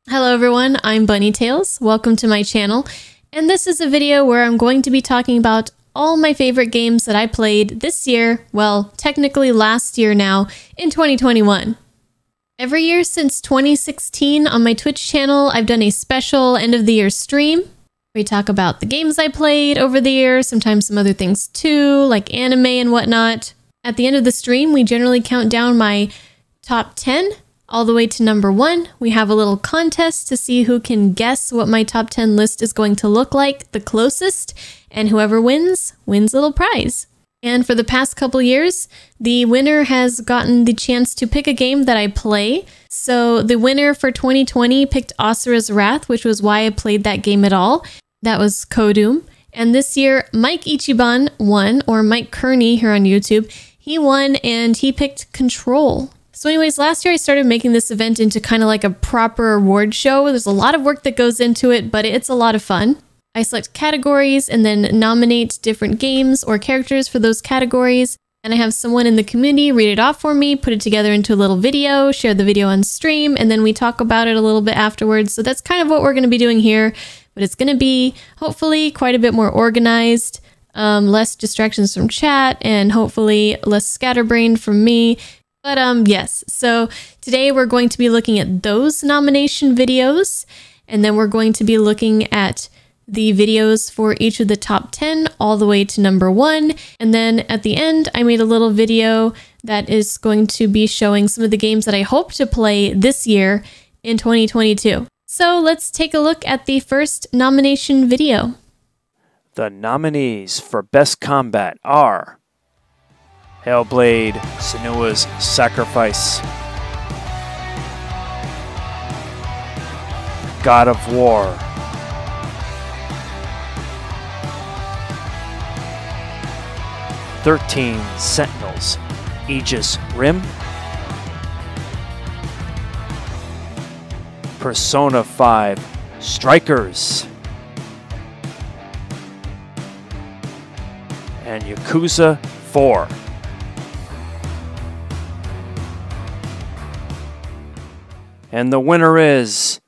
Hello everyone, I'm Bunnytails. Welcome to my channel, and this is a video where I'm going to be talking about all my favorite games that I played this year, well, technically last year now, in 2021. Every year since 2016 on my Twitch channel, I've done a special end of the year stream. We talk about the games I played over the year, sometimes some other things too, like anime and whatnot. At the end of the stream, we generally count down my top 10 all the way to number 1. We have a little contest to see who can guess what my top 10 list is going to look like the closest, and whoever wins a little prize. And for the past couple years, the winner has gotten the chance to pick a game that I play. So the winner for 2020 picked Asura's Wrath, which was why I played that game at all. That was Kodoom. And this year, Mike Ichiban won, or Mike Kearney here on YouTube. He won and he picked Control. So anyways, last year I started making this event into kind of like a proper award show. There's a lot of work that goes into it, but it's a lot of fun. I select categories and then nominate different games or characters for those categories. And I have someone in the community read it off for me, put it together into a little video, share the video on stream, and then we talk about it a little bit afterwards. So that's kind of what we're going to be doing here, but it's going to be hopefully quite a bit more organized, less distractions from chat, and hopefully less scatterbrained from me. But yes, so today we're going to be looking at those nomination videos, and then we're going to be looking at the videos for each of the top 10 all the way to number 1. And then at the end, I made a little video that is going to be showing some of the games that I hope to play this year in 2022. So let's take a look at the first nomination video. The nominees for Best Combat are Hellblade: Senua's Sacrifice, God of War, "13 Sentinels: Aegis Rim, Persona 5 Strikers, and Yakuza 4. And the winner is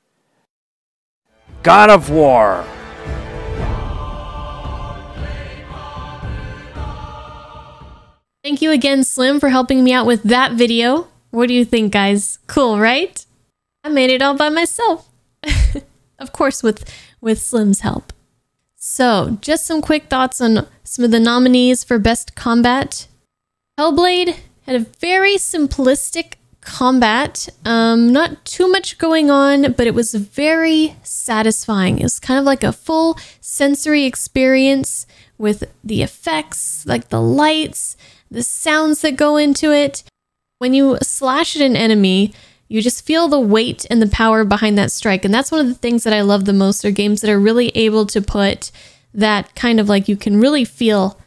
God of War. Thank you again, Slim, for helping me out with that video. What do you think, guys? Cool, right? I made it all by myself. Of course, with Slim's help. So, just some quick thoughts on some of the nominees for Best Combat. Hellblade had a very simplistic combat, not too much going on, but it was very satisfying. It was kind of like a full sensory experience with the effects, like the lights, the sounds that go into it. When you slash at an enemy, you just feel the weight and the power behind that strike. And that's one of the things that I love the most, are games that are really able to put that kind of like, you can really feel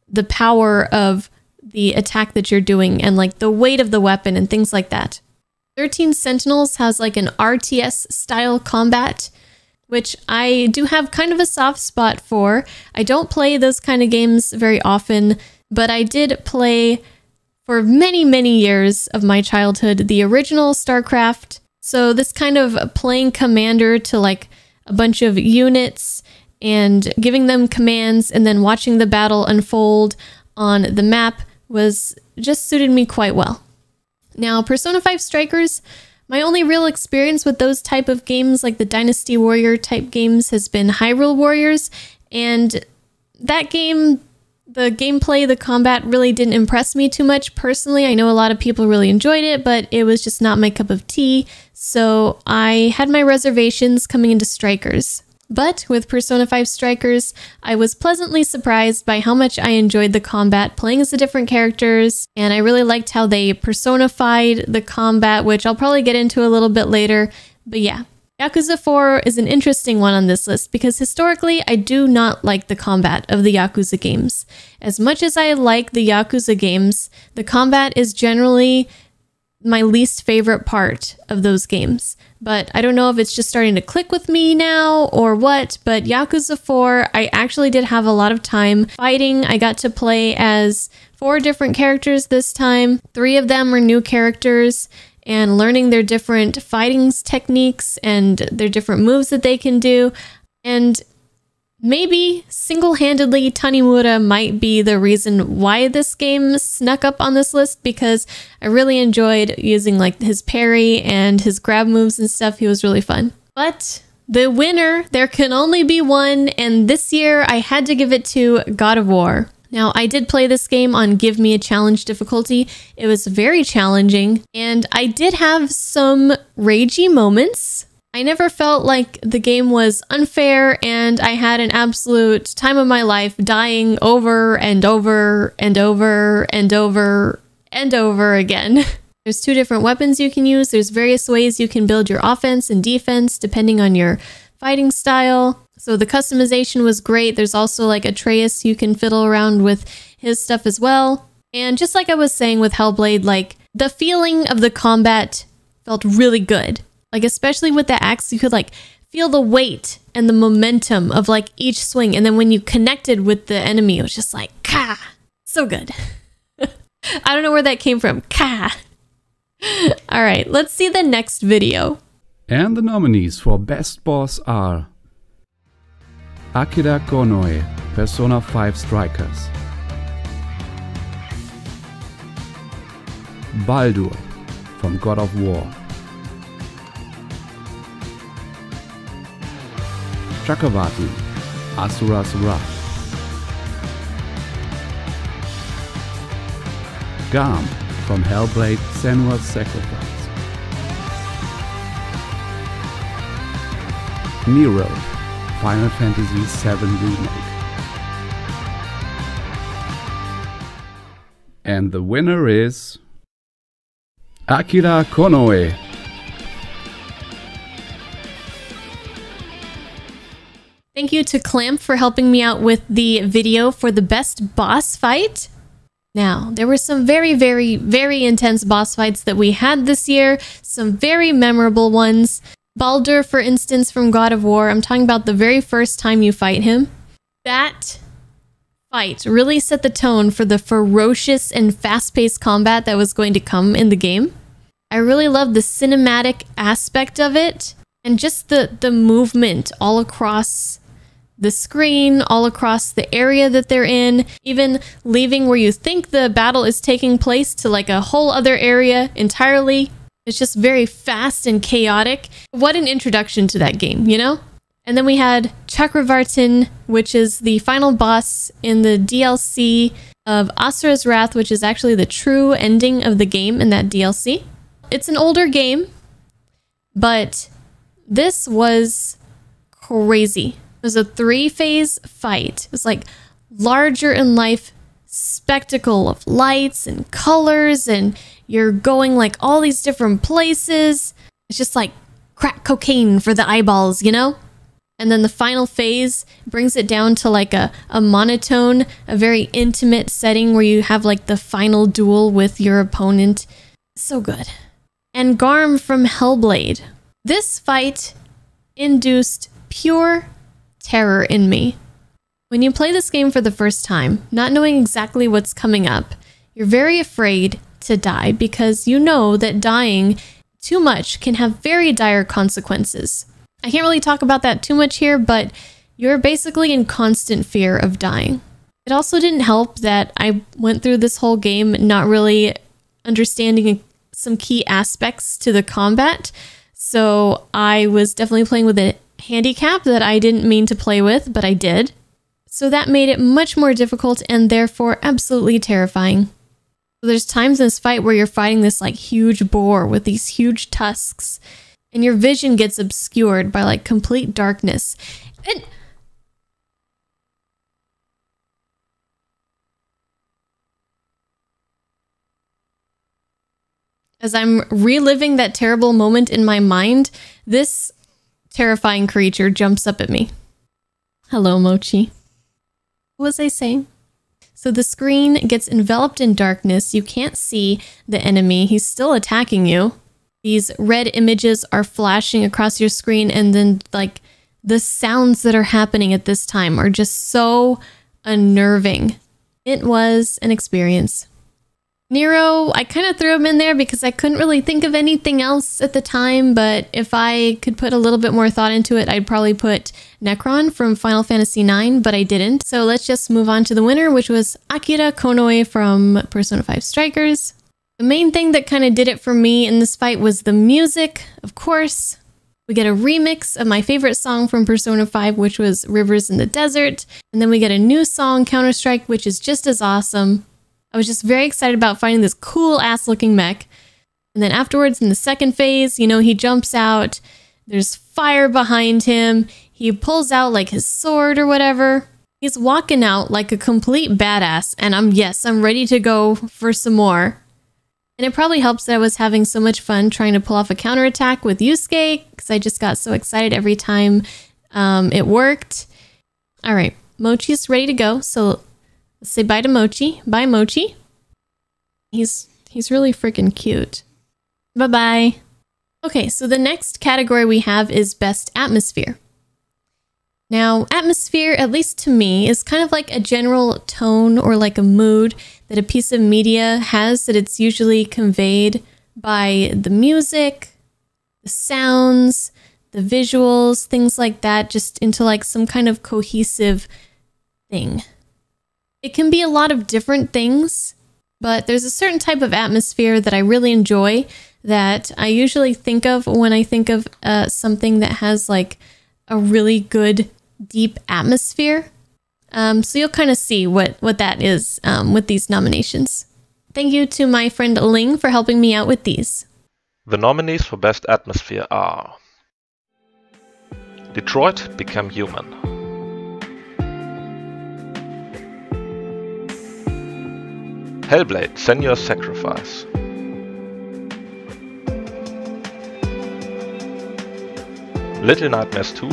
the power of the attack that you're doing and like the weight of the weapon and things like that. 13 Sentinels has like an RTS style combat, which I do have kind of a soft spot for. I don't play those kind of games very often, but I did play for many, many years of my childhood the original StarCraft. So this kind of playing commander to like a bunch of units and giving them commands and then watching the battle unfold on the map was just suited me quite well. Now, Persona 5 Strikers, my only real experience with those type of games, like the Dynasty Warrior type games, has been Hyrule Warriors, and that game, the gameplay, the combat really didn't impress me too much personally. I know a lot of people really enjoyed it, but it was just not my cup of tea, so I had my reservations coming into Strikers. But with Persona 5 Strikers, I was pleasantly surprised by how much I enjoyed the combat playing as the different characters, and I really liked how they personified the combat, which I'll probably get into a little bit later. But yeah, Yakuza 4 is an interesting one on this list because historically I do not like the combat of the Yakuza games. As much as I like the Yakuza games, the combat is generally my least favorite part of those games. But I don't know if it's just starting to click with me now or what, but Yakuza 4, I actually did have a lot of time fighting. I got to play as 4 different characters this time. 3 of them were new characters, and learning their different fighting techniques and their different moves that they can do. And maybe single-handedly Tanimura might be the reason why this game snuck up on this list, because I really enjoyed using like his parry and his grab moves and stuff. He was really fun. But the winner, there can only be one, and this year I had to give it to God of War. Now, I did play this game on Give Me a Challenge difficulty. It was very challenging, and I did have some ragey moments. I never felt like the game was unfair, and I had an absolute time of my life dying over and over and over and over and over again. There's 2 different weapons you can use. There's various ways you can build your offense and defense depending on your fighting style. So the customization was great. There's also like Atreus, you can fiddle around with his stuff as well. And just like I was saying with Hellblade, like the feeling of the combat felt really good. Like, especially with the axe, you could like feel the weight and the momentum of like each swing. And then when you connected with the enemy, it was just like, ka! So good. I don't know where that came from. Ka! All right, let's see the next video. And the nominees for Best Boss are Akira Konoe, Persona 5 Strikers, Baldur from God of War, Chakravartin, Asura's Wrath, Garm from Hellblade: Senua's Sacrifice, Nero, Final Fantasy VII Remake. And the winner is Akira Konoe. Thank you to Clamp for helping me out with the video for the best boss fight. Now, there were some very, very, very intense boss fights that we had this year. Some very memorable ones. Baldur, for instance, from God of War. I'm talking about the very first time you fight him. That fight really set the tone for the ferocious and fast-paced combat that was going to come in the game. I really loved the cinematic aspect of it, and just the movement all across the screen, all across the area that they're in, even leaving where you think the battle is taking place to like a whole other area entirely. It's just very fast and chaotic. What an introduction to that game, you know? And then we had Chakravartin, which is the final boss in the DLC of Asura's Wrath, which is actually the true ending of the game in that DLC. It's an older game, but this was crazy. It was a 3-phase fight. It was like larger in life spectacle of lights and colors, and you're going like all these different places. It's just like crack cocaine for the eyeballs, you know? And then the final phase brings it down to like a monotone, a very intimate setting where you have like the final duel with your opponent. So good. And Garm from Hellblade. This fight induced pure terror in me. When you play this game for the first time, not knowing exactly what's coming up, you're very afraid to die because you know that dying too much can have very dire consequences. I can't really talk about that too much here, but you're basically in constant fear of dying. It also didn't help that I went through this whole game not really understanding some key aspects to the combat, so I was definitely playing with a handicap that I didn't mean to play with, but I did. So that made it much more difficult and therefore absolutely terrifying. So there's times in this fight where you're fighting this like huge boar with these huge tusks, and your vision gets obscured by like complete darkness. And as I'm reliving that terrible moment in my mind, this terrifying creature jumps up at me. Hello, Mochi. What was I saying? So the screen gets enveloped in darkness. You can't see the enemy. He's still attacking you. These red images are flashing across your screen, and then like the sounds that are happening at this time are just so unnerving. It was an experience. Nero, I kind of threw him in there because I couldn't really think of anything else at the time, but if I could put a little bit more thought into it, I'd probably put Necron from Final Fantasy IX, but I didn't. So let's just move on to the winner, which was Akira Konoe from Persona 5 Strikers. The main thing that kind of did it for me in this fight was the music, of course. We get a remix of my favorite song from Persona 5, which was Rivers in the Desert. And then we get a new song, Counter-Strike, which is just as awesome. I was just very excited about finding this cool ass looking mech. And then afterwards in the second phase, you know, he jumps out. There's fire behind him. He pulls out like his sword or whatever. He's walking out like a complete badass. And I'm ready to go for some more. And it probably helps that I was having so much fun trying to pull off a counterattack with Yusuke because I just got so excited every time it worked. All right, Mochi's ready to go. So let's say bye to Mochi. Bye, Mochi. He's really freaking cute. Bye-bye. Okay, so the next category we have is Best Atmosphere. Now, atmosphere, at least to me, is kind of like a general tone or like a mood that a piece of media has, that it's usually conveyed by the music, the sounds, the visuals, things like that, just into like some kind of cohesive thing. It can be a lot of different things, but there's a certain type of atmosphere that I really enjoy that I usually think of when I think of something that has like a really good deep atmosphere. So you'll kind of see what that is with these nominations. Thank you to my friend Ling for helping me out with these. The nominees for Best Atmosphere are Detroit Become Human, Hellblade Senua's Sacrifice, Little Nightmares 2,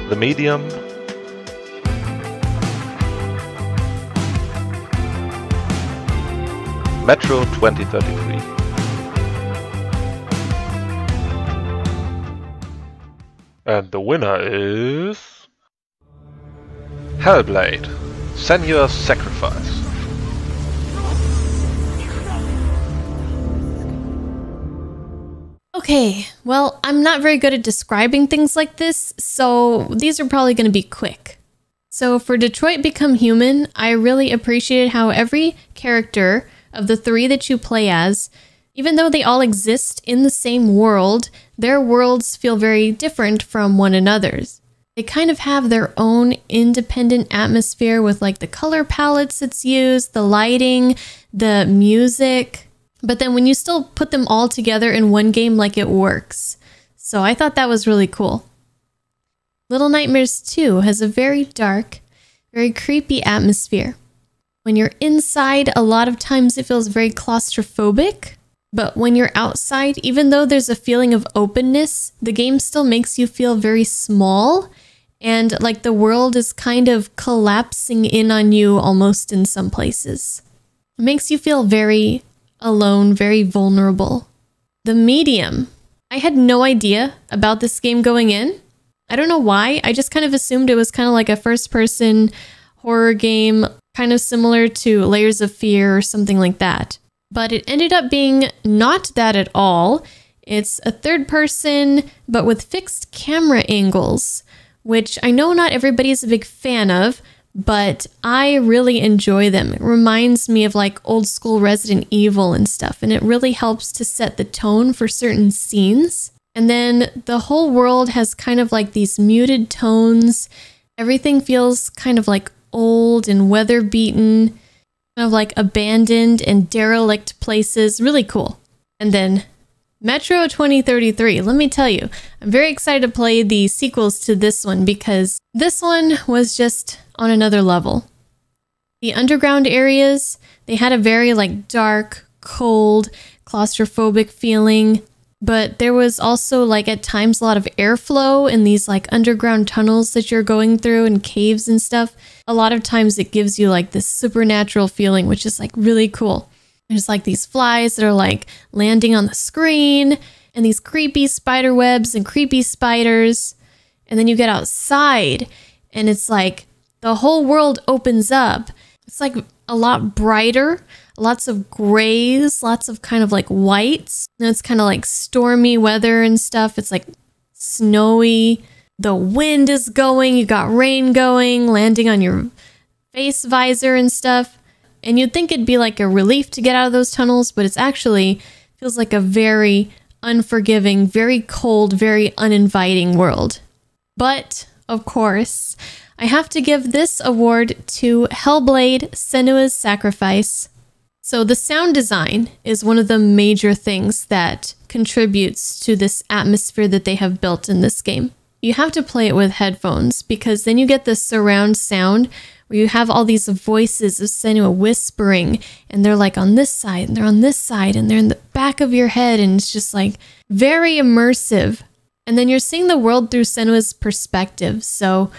The Medium, Metro 2033. And the winner is Hellblade Senua's Sacrifice. Okay, well, I'm not very good at describing things like this, so these are probably going to be quick. So for Detroit Become Human, I really appreciated how every character of the three that you play as, even though they all exist in the same world, their worlds feel very different from one another's. They kind of have their own independent atmosphere with like the color palettes that's used, the lighting, the music. But then when you still put them all together in one game, like it works. So I thought that was really cool. Little Nightmares 2 has a very dark, very creepy atmosphere. When you're inside, a lot of times it feels very claustrophobic. But when you're outside, even though there's a feeling of openness, the game still makes you feel very small. And like the world is kind of collapsing in on you almost in some places. It makes you feel very alone, very vulnerable. The Medium. I had no idea about this game going in. I don't know why. I just kind of assumed it was kind of like a first-person horror game, kind of similar to Layers of Fear or something like that. But it ended up being not that at all. It's a third person, but with fixed camera angles, which I know not everybody is a big fan of, but I really enjoy them. It reminds me of like old school Resident Evil and stuff, and it really helps to set the tone for certain scenes. And then the whole world has kind of like these muted tones. Everything feels kind of like old and weather beaten, kind of like abandoned and derelict places. Really cool. And then Metro 2033, let me tell you, I'm very excited to play the sequels to this one because this one was just on another level. The underground areas, they had a very like dark, cold, claustrophobic feeling, but there was also like at times a lot of airflow in these like underground tunnels that you're going through and caves and stuff. A lot of times it gives you like this supernatural feeling, which is like really cool. There's like these flies that are like landing on the screen and these creepy spider webs and creepy spiders. And then you get outside and it's like the whole world opens up. It's like a lot brighter, lots of grays, lots of kind of like whites. And it's kind of like stormy weather and stuff. It's like snowy. The wind is going. You got rain going, landing on your face visor and stuff. And you'd think it'd be like a relief to get out of those tunnels, but it's actually feels like a very unforgiving, very cold, very uninviting world. But, of course, I have to give this award to Hellblade: Senua's Sacrifice. So the sound design is one of the major things that contributes to this atmosphere that they have built in this game. You have to play it with headphones because then you get the surround sound where you have all these voices of Senua whispering, and they're like on this side, and they're on this side, and they're in the back of your head, and it's just like very immersive. And then you're seeing the world through Senua's perspective, so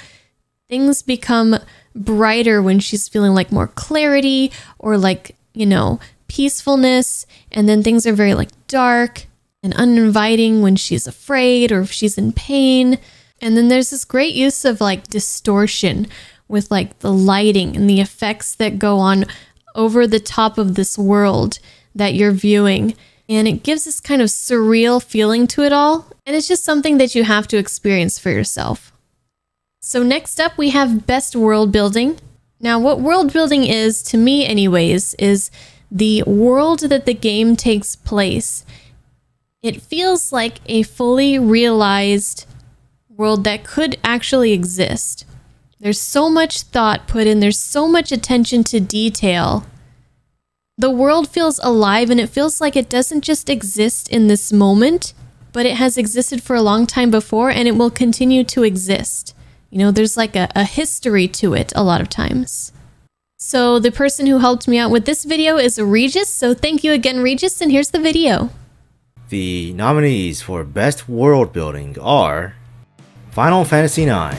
things become brighter when she's feeling like more clarity or like, you know, peacefulness, and then things are very like dark and uninviting when she's afraid or if she's in pain. And then there's this great use of like distortion with like the lighting and the effects that go on over the top of this world that you're viewing. And it gives this kind of surreal feeling to it all. And it's just something that you have to experience for yourself. So next up we have Best World Building. Now what world building is, to me anyways, is the world that the game takes place. It feels like a fully realized world that could actually exist. There's so much thought put in, there's so much attention to detail. The world feels alive and it feels like it doesn't just exist in this moment, but it has existed for a long time before and it will continue to exist. You know, there's like a history to it a lot of times. So the person who helped me out with this video is Regis, so thank you again Regis, and here's the video. The nominees for Best World Building are Final Fantasy IX,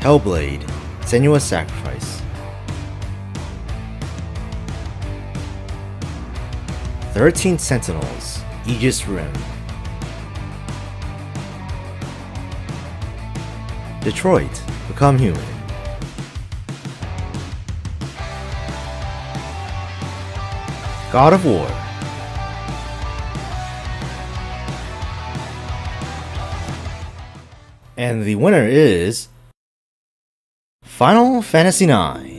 Hellblade: Senua's Sacrifice, 13 Sentinels: Aegis Rim, Detroit: Become Human, God of War, and the winner is Final Fantasy IX.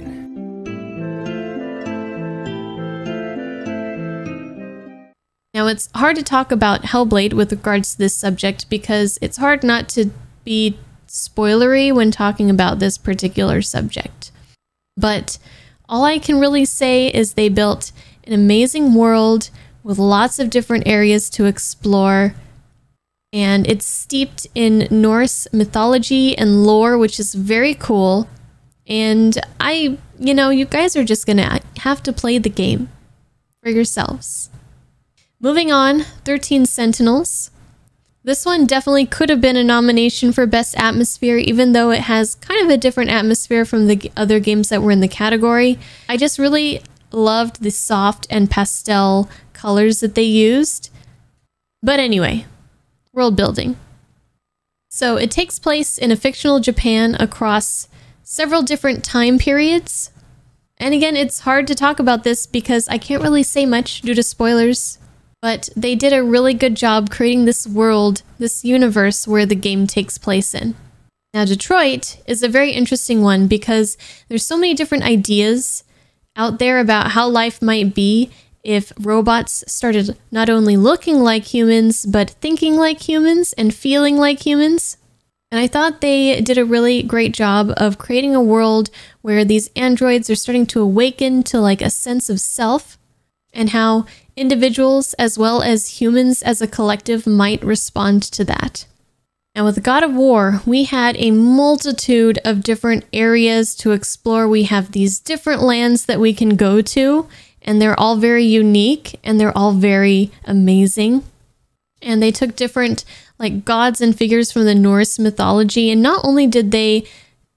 Now it's hard to talk about Hellblade with regards to this subject because it's hard not to be spoilery when talking about this particular subject. But all I can really say is they built an amazing world with lots of different areas to explore. And it's steeped in Norse mythology and lore, which is very cool. And you guys are just gonna have to play the game for yourselves. Moving on, 13 Sentinels. This one definitely could have been a nomination for Best Atmosphere, even though it has kind of a different atmosphere from the other games that were in the category. I just really loved the soft and pastel colors that they used. But anyway, world building. So it takes place in a fictional Japan across several different time periods. And again, it's hard to talk about this because I can't really say much due to spoilers. But they did a really good job creating this world, this universe where the game takes place in. Now, Detroit is a very interesting one because there's so many different ideas out there about how life might be if robots started not only looking like humans, but thinking like humans and feeling like humans. And I thought they did a really great job of creating a world where these androids are starting to awaken to like a sense of self and how individuals as well as humans as a collective might respond to that. And with God of War, we had a multitude of different areas to explore. We have these different lands that we can go to, and they're all very unique and they're all very amazing. And they took different like gods and figures from the Norse mythology, and not only did they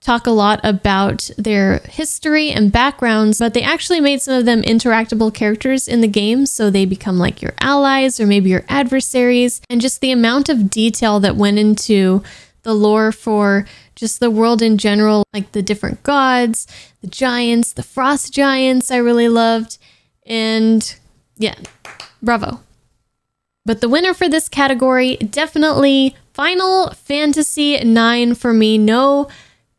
talk a lot about their history and backgrounds, but they actually made some of them interactable characters in the game, so they become like your allies or maybe your adversaries. And just the amount of detail that went into the lore for just the world in general, like the different gods, the giants, the frost giants, I really loved. And yeah, bravo. But the winner for this category, definitely Final Fantasy IX for me. No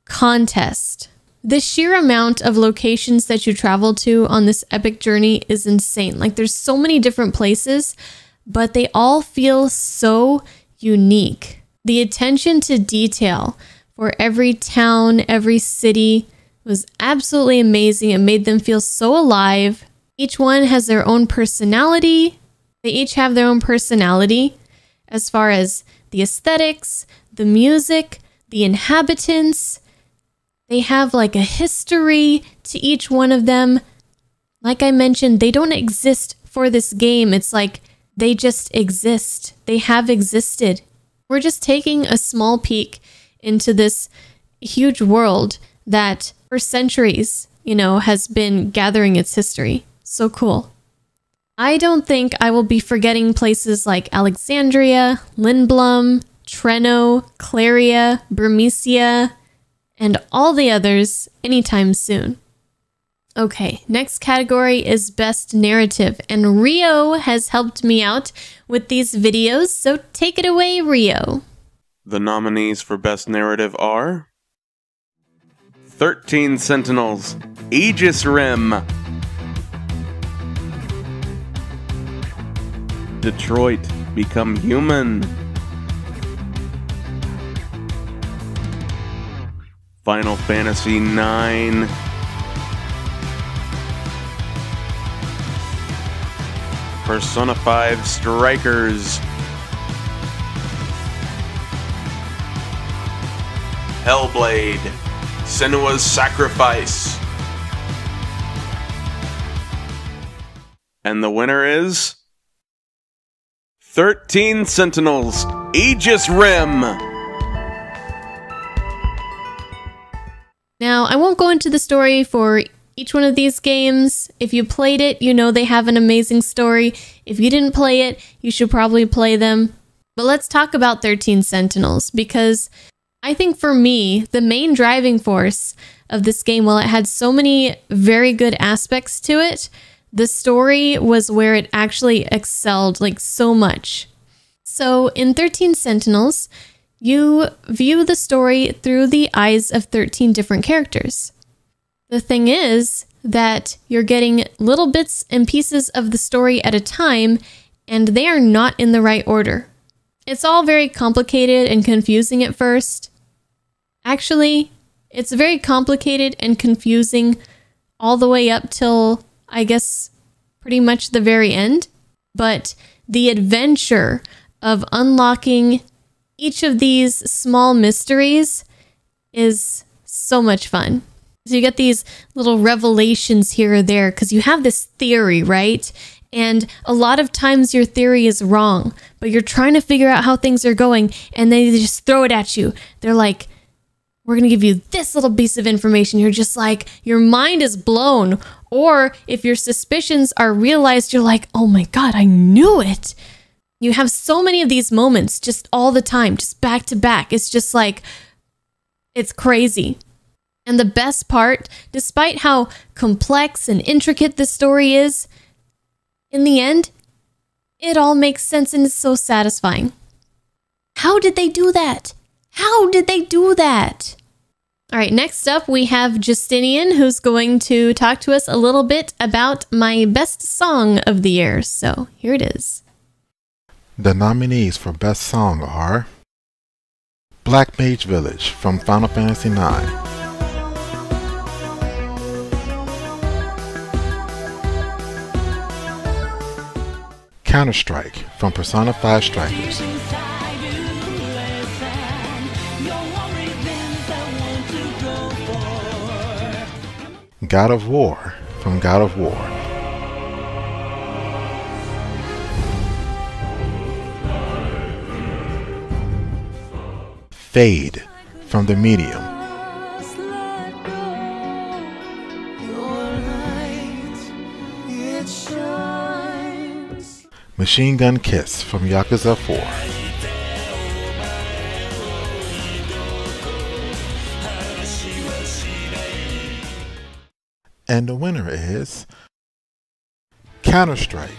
contest. The sheer amount of locations that you travel to on this epic journey is insane. Like, there's so many different places, but they all feel so unique. The attention to detail for every town, every city was absolutely amazing. It made them feel so alive. Each one has their own personality. They each have their own personality as far as the aesthetics, the music, the inhabitants. They have like a history to each one of them. Like I mentioned, they don't exist for this game. It's like they just exist. They have existed. We're just taking a small peek into this huge world that for centuries, has been gathering its history. So cool. I don't think I will be forgetting places like Alexandria, Lindblum, Treno, Claria, Bermesia, and all the others anytime soon. Okay, next category is Best Narrative, and Rio has helped me out with these videos, so take it away, Rio. The nominees for Best Narrative are 13 Sentinels, Aegis Rim, Detroit Become Human, Final Fantasy IX, Persona 5 Strikers, Hellblade, Senua's Sacrifice. And the winner is 13 Sentinels, Aegis Rim. Now, I won't go into the story for each one of these games. If you played it, you know they have an amazing story. If you didn't play it, you should probably play them. But let's talk about 13 Sentinels, because I think for me, the main driving force of this game, while it had so many very good aspects to it, the story was where it actually excelled like so much. So in 13 Sentinels, you view the story through the eyes of 13 different characters. The thing is that you're getting little bits and pieces of the story at a time, and they are not in the right order. It's all very complicated and confusing at first. Actually, it's very complicated and confusing all the way up till, I guess, pretty much the very end. But the adventure of unlocking each of these small mysteries is so much fun. So you get these little revelations here or there because you have this theory, right? And a lot of times your theory is wrong, but you're trying to figure out how things are going, and they just throw it at you. They're like, we're going to give you this little piece of information. You're just like, your mind is blown. Or if your suspicions are realized, you're like, oh my God, I knew it. You have so many of these moments just all the time, just back to back. It's just like, it's crazy. And the best part, despite how complex and intricate this story is, in the end, it all makes sense and is so satisfying. How did they do that? How did they do that? All right, next up we have Justinian, who's going to talk to us a little bit about my best song of the year. So here it is. The nominees for Best Song are Black Mage Village from Final Fantasy IX, Counter-Strike from Persona 5 Strikers, God of War from God of War, Fade from The Medium, Machine Gun Kiss from Yakuza 4. And the winner is Counter-Strike.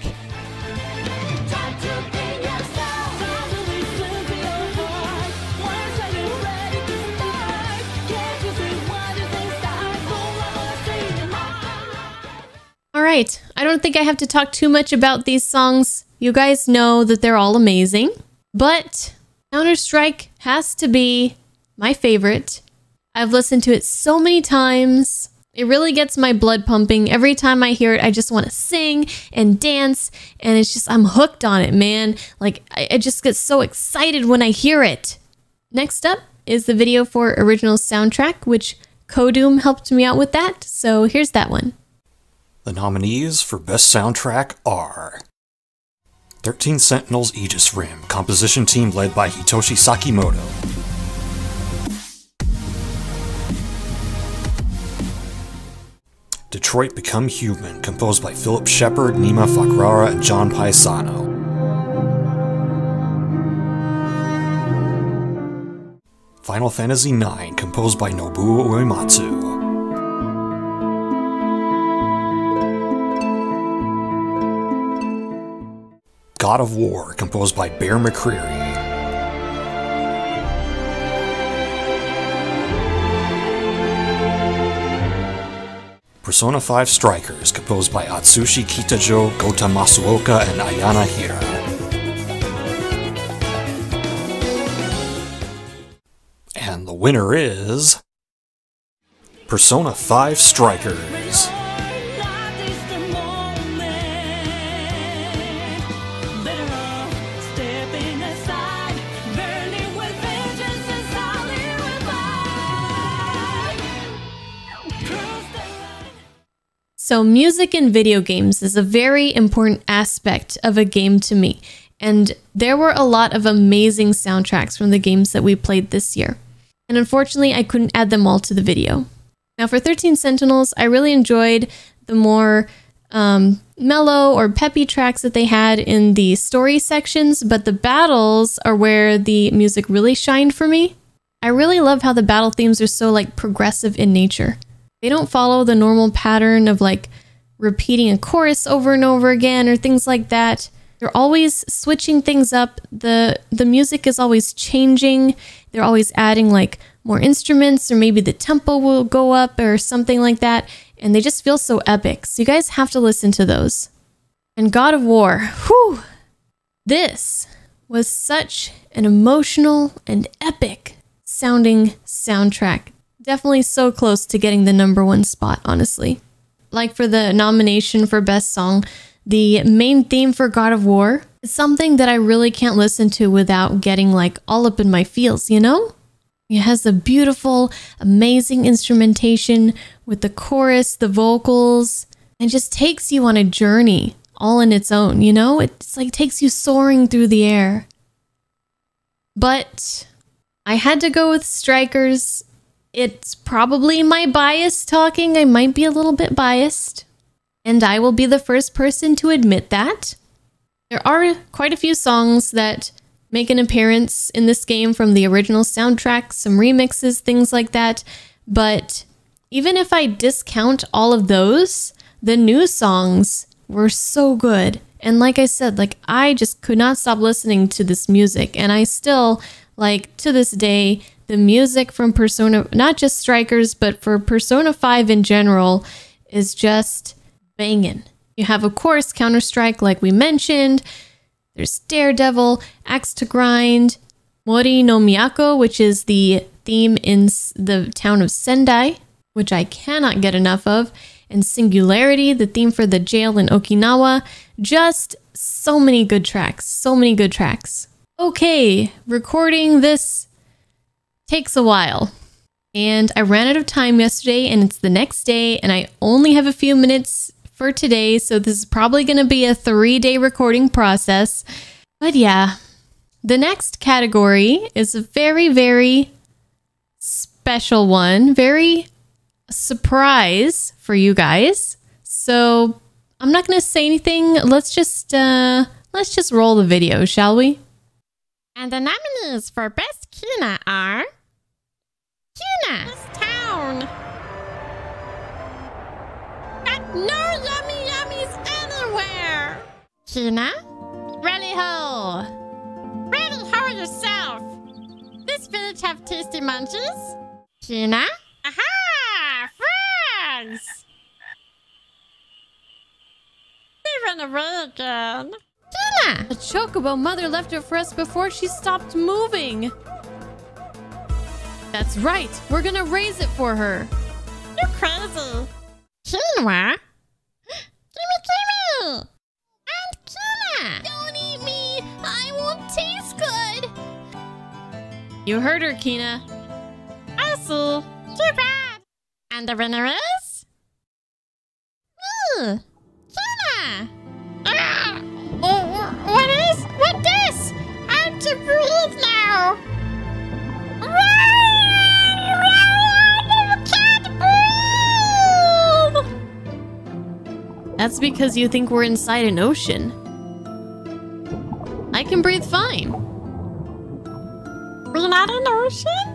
All right, I don't think I have to talk too much about these songs. You guys know that they're all amazing, but Counter-Strike has to be my favorite. I've listened to it so many times. It really gets my blood pumping. Every time I hear it, I just want to sing and dance, and it's just, I'm hooked on it, man. Like, I just get so excited when I hear it. Next up is the video for original soundtrack, which Kodoom helped me out with that, so here's that one. The nominees for Best Soundtrack are 13 Sentinels Aegis Rim, composition team led by Hitoshi Sakimoto. Detroit Become Human, composed by Philip Shepard, Nima Fakrara, and John Paisano. Final Fantasy IX, composed by Nobuo Uematsu. God of War, composed by Bear McCreary. Persona 5 Strikers, composed by Atsushi Kitajo, Gota Masuoka, and Ayana Hira. And the winner is Persona 5 Strikers. So music in video games is a very important aspect of a game to me, and there were a lot of amazing soundtracks from the games that we played this year. And unfortunately, I couldn't add them all to the video. Now for 13 Sentinels, I really enjoyed the more mellow or peppy tracks that they had in the story sections, but the battles are where the music really shined for me. I really love how the battle themes are so like progressive in nature. They don't follow the normal pattern of like repeating a chorus over and over again or things like that. They're always switching things up. The music is always changing. They're always adding like more instruments, or maybe the tempo will go up or something like that. And they just feel so epic. So you guys have to listen to those. And God of War, whew! This was such an emotional and epic sounding soundtrack. Definitely so close to getting the #1 spot, honestly. Like for the nomination for Best Song, the main theme for God of War is something that I really can't listen to without getting like all up in my feels, you know? It has a beautiful, amazing instrumentation with the chorus, the vocals, and just takes you on a journey all in its own, you know? It's like takes you soaring through the air. But I had to go with Strikers. It's probably my bias talking. I might be a little bit biased, and I will be the first person to admit that. There are quite a few songs that make an appearance in this game from the original soundtrack, some remixes, things like that. But even if I discount all of those, the new songs were so good. And like I said, like I just could not stop listening to this music, and I still, like to this day, the music from Persona, not just Strikers, but for Persona 5 in general, is just banging. You have, of course, Counter-Strike, like we mentioned. There's Daredevil, Axe to Grind, Mori no Miyako, which is the theme in the town of Sendai, which I cannot get enough of, and Singularity, the theme for the jail in Okinawa. Just so many good tracks, so many good tracks. Okay, recording this takes a while, and I ran out of time yesterday, and it's the next day, and I only have a few minutes for today, so this is probably going to be a 3-day recording process. But yeah, the next category is a very, very special one, very surprise for you guys. So I'm not going to say anything. Let's just let's just roll the video, shall we? And the nominees for Best Kina are... Kina! This town! Got no yummy yummies anywhere! Kina? Ready ho! Ready ho yourself! This village have tasty munchies? Kina? Aha! Frogs! They ran away again. Kina! The chocobo mother left it for us before she stopped moving. That's right. We're gonna raise it for her. You're crazy. Quinoa? Gimme! And Kina! Don't eat me! I won't taste good! You heard her, Kina. I see. Too bad. And the winner is... me! Kina! Ah! What this? I'm to breathe now! That's because you think we're inside an ocean. I can breathe fine. We're not in the ocean?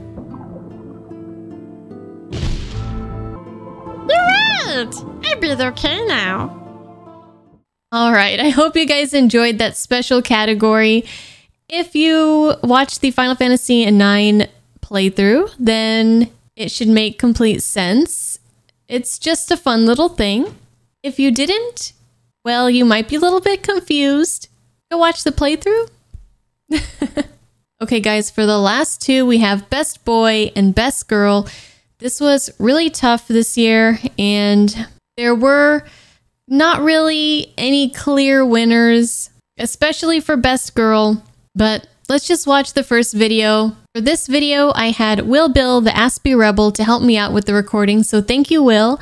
You're right! I breathe okay now. Alright, I hope you guys enjoyed that special category. If you watched the Final Fantasy IX playthrough, then it should make complete sense. It's just a fun little thing. If you didn't, well, you might be a little bit confused. Go watch the playthrough. Okay, guys, for the last two, we have Best Boy and Best Girl. This was really tough this year, and there were not really any clear winners, especially for Best Girl. But let's just watch the first video. For this video, I had Will Bill, the Aspie Rebel, to help me out with the recording. So thank you, Will.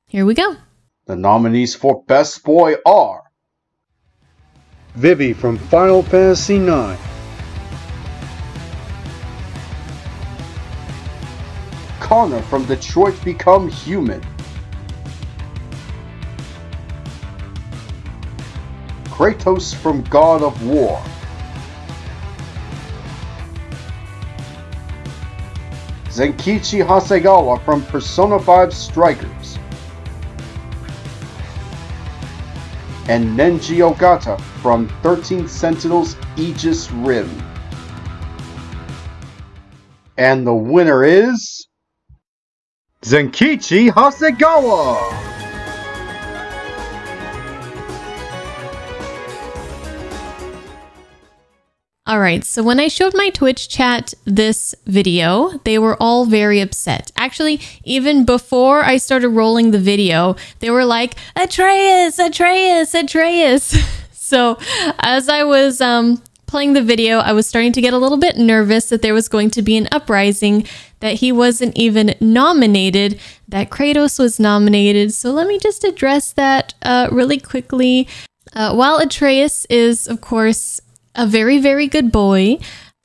Here we go. The nominees for Best Boy are... Vivi from Final Fantasy IX. Connor from Detroit Become Human. Kratos from God of War. Zenkichi Hasegawa from Persona 5 Strikers. And Nenji Ogata from 13 Sentinels Aegis Rim. And the winner is... Zenkichi Hasegawa! Alright, so when I showed my Twitch chat this video, they were all very upset. Actually, even before I started rolling the video, they were like, Atreus, Atreus, Atreus. So as I was playing the video, I was starting to get a little bit nervous that there was going to be an uprising, that he wasn't even nominated, that Kratos was nominated. So let me just address that really quickly. While Atreus is, of course, a very, very good boy,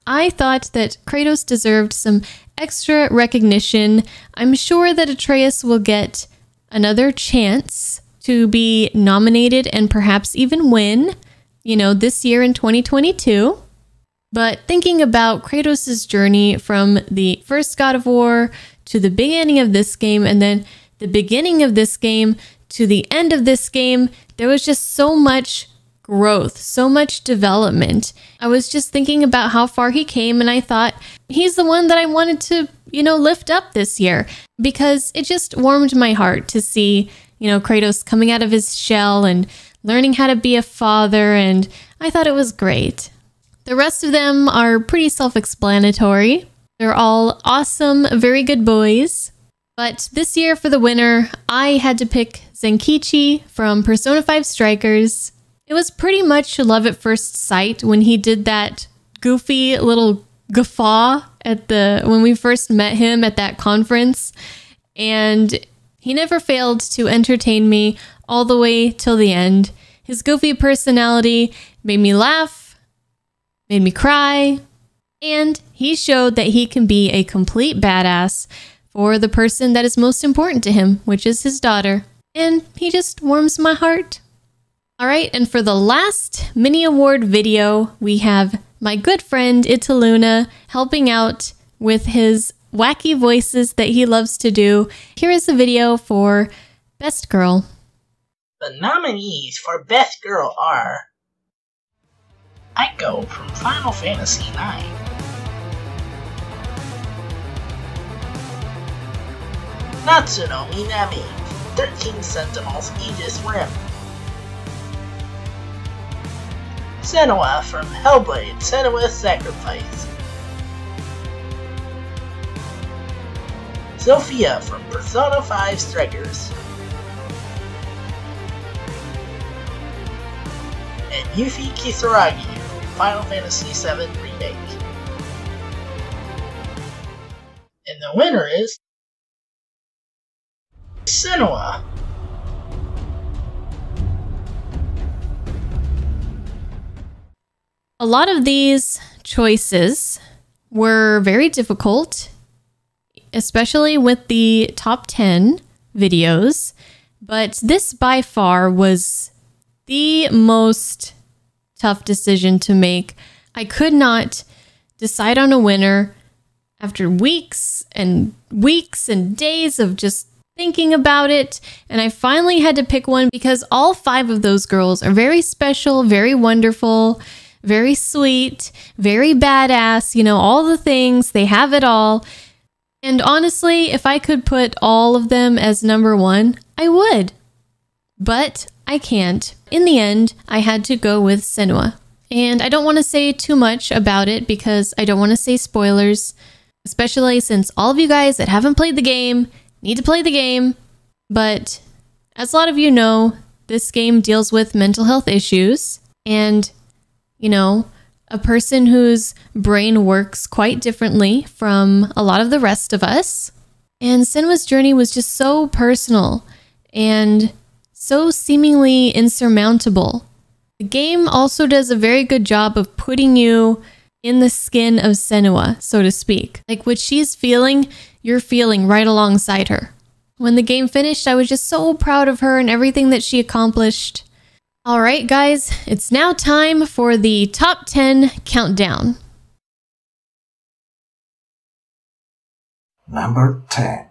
I thought that Kratos deserved some extra recognition. I'm sure that Atreus will get another chance to be nominated and perhaps even win, you know, this year in 2022. But thinking about Kratos' journey from the first God of War to the beginning of this game, and then the beginning of this game to the end of this game, there was just so much growth, so much development. I was just thinking about how far he came, and I thought he's the one that I wanted to, you know, lift up this year, because it just warmed my heart to see, you know, Kratos coming out of his shell and learning how to be a father, and I thought it was great. The rest of them are pretty self-explanatory. They're all awesome, very good boys. But this year for the winner, I had to pick Zenkichi from Persona 5 Strikers. It was pretty much love at first sight when he did that goofy little guffaw at when we first met him at that conference. And he never failed to entertain me all the way till the end. His goofy personality made me laugh, made me cry, and he showed that he can be a complete badass for the person that is most important to him, which is his daughter. And he just warms my heart. Alright, and for the last mini award video, we have my good friend Italuna helping out with his wacky voices that he loves to do. Here is the video for Best Girl. The nominees for Best Girl are Aiko from Final Fantasy IX, Natsuno Minami, 13 Sentinels Aegis Rim, Senua from Hellblade, Senua's Sacrifice, Sophia from Persona 5 Strikers, and Yuffie Kisaragi from Final Fantasy VII Remake. And the winner is Senua. A lot of these choices were very difficult, especially with the top 10 videos, but this by far was the most tough decision to make. I could not decide on a winner after weeks and days of just thinking about it, and I finally had to pick one because all 5 of those girls are very special, very wonderful, very sweet, very badass, you know, all the things. They have it all. And honestly, if I could put all of them as number 1, I would. But I can't. In the end, I had to go with Senua. And I don't want to say too much about it because I don't want to say spoilers, especially since all of you guys that haven't played the game need to play the game. But as a lot of you know, this game deals with mental health issues, and you know, a person whose brain works quite differently from a lot of the rest of us. And Senua's journey was just so personal and so seemingly insurmountable. The game also does a very good job of putting you in the skin of Senua, so to speak. Like what she's feeling, you're feeling right alongside her. When the game finished, I was just so proud of her and everything that she accomplished. Alright guys, it's now time for the top 10 countdown. Number 10.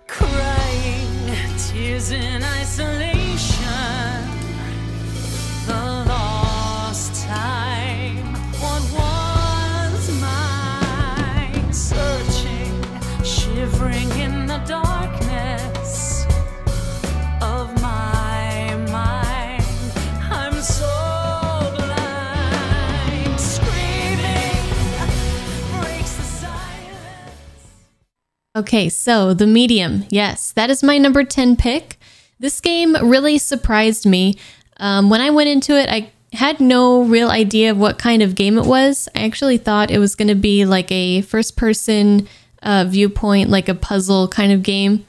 Crying tears in isolation, the lost time, what was mine, searching, shivering in the darkness of my mind. I'm so blind, screaming breaks the silence. Okay, so the medium. Yes, that is my number 10 pick. This game really surprised me. When I went into it, I had no real idea of what kind of game it was. I actually thought it was going to be like a first-person viewpoint, like a puzzle kind of game.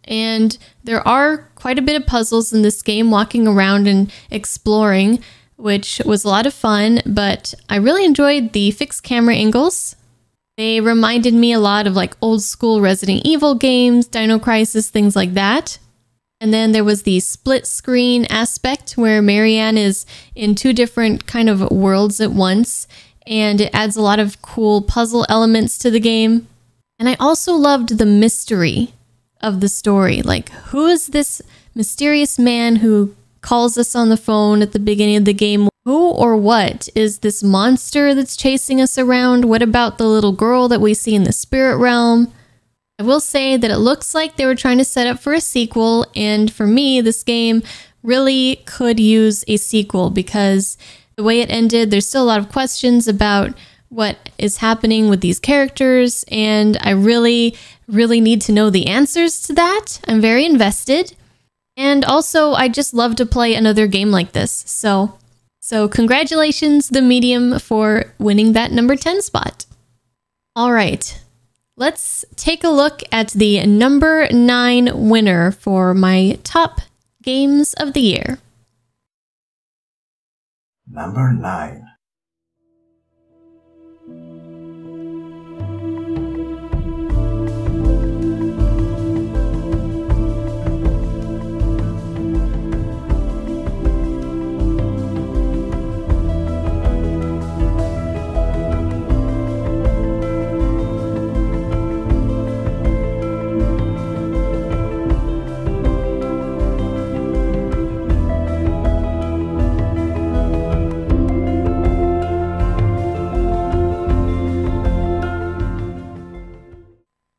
And there are quite a bit of puzzles in this game, walking around and exploring, which was a lot of fun, but I really enjoyed the fixed camera angles. They reminded me a lot of like old school Resident Evil games, Dino Crisis, things like that. And then there was the split screen aspect where Marianne is in 2 different kind of worlds at once, and it adds a lot of cool puzzle elements to the game. And I also loved the mystery of the story. Like, who is this mysterious man who calls us on the phone at the beginning of the game? Who or what is this monster that's chasing us around? What about the little girl that we see in the spirit realm? I will say that it looks like they were trying to set up for a sequel, and for me, this game really could use a sequel because the way it ended, there's still a lot of questions about what is happening with these characters, and I really need to know the answers to that. I'm very invested. And also, I just love to play another game like this. So congratulations, The Medium, for winning that number 10 spot. All right, let's take a look at the number 9 winner for my top games of the year. Number 9.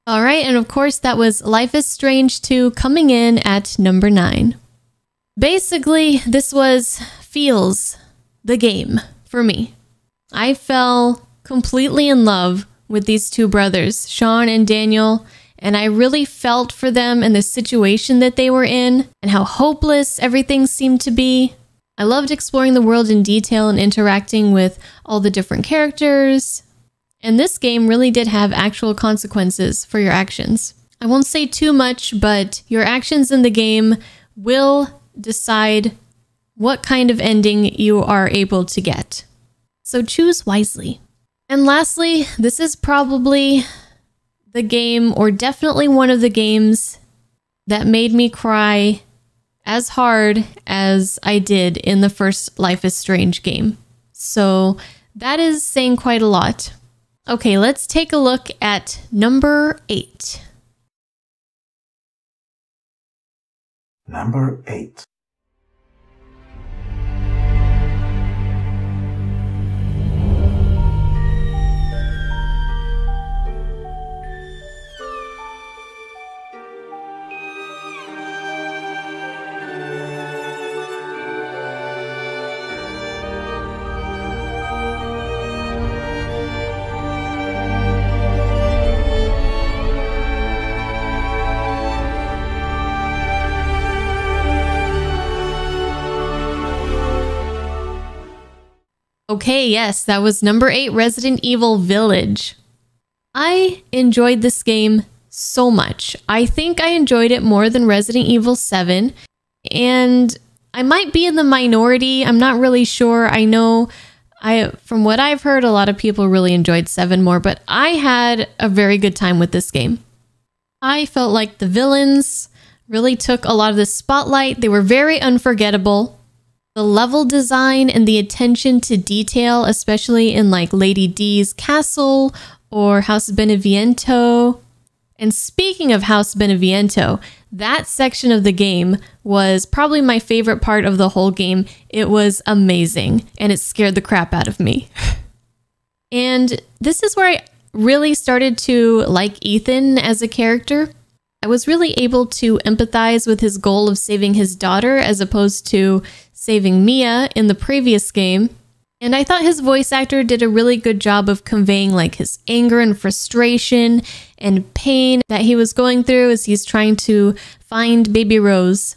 All right, and of course that was Life is Strange 2 coming in at number 9. Basically, this was Feels, the game, for me. I fell completely in love with these two brothers, Sean and Daniel, and I really felt for them and the situation that they were in and how hopeless everything seemed to be. I loved exploring the world in detail and interacting with all the different characters. And this game really did have actual consequences for your actions. I won't say too much, but your actions in the game will decide what kind of ending you are able to get. So choose wisely. And lastly, this is probably the game, or definitely one of the games, that made me cry as hard as I did in the first Life is Strange game. So that is saying quite a lot. Okay, let's take a look at number 8. Number 8. Okay, yes, that was number 8, Resident Evil Village. I enjoyed this game so much. I think I enjoyed it more than Resident Evil 7, and I might be in the minority. I'm not really sure. I know from what I've heard, a lot of people really enjoyed 7 more, but I had a very good time with this game. I felt like the villains really took a lot of the spotlight. They were very unforgettable. The level design and the attention to detail, especially in like Lady D's castle or House Beneviento. And speaking of House Beneviento, that section of the game was probably my favorite part of the whole game. It was amazing, and it scared the crap out of me. And this is where I really started to like Ethan as a character. I was really able to empathize with his goal of saving his daughter as opposed to saving Mia in the previous game. And I thought his voice actor did a really good job of conveying like his anger and frustration and pain that he was going through as he's trying to find Baby Rose.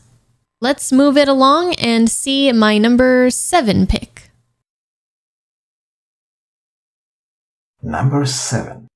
Let's move it along and see my number 7 pick. Number 7.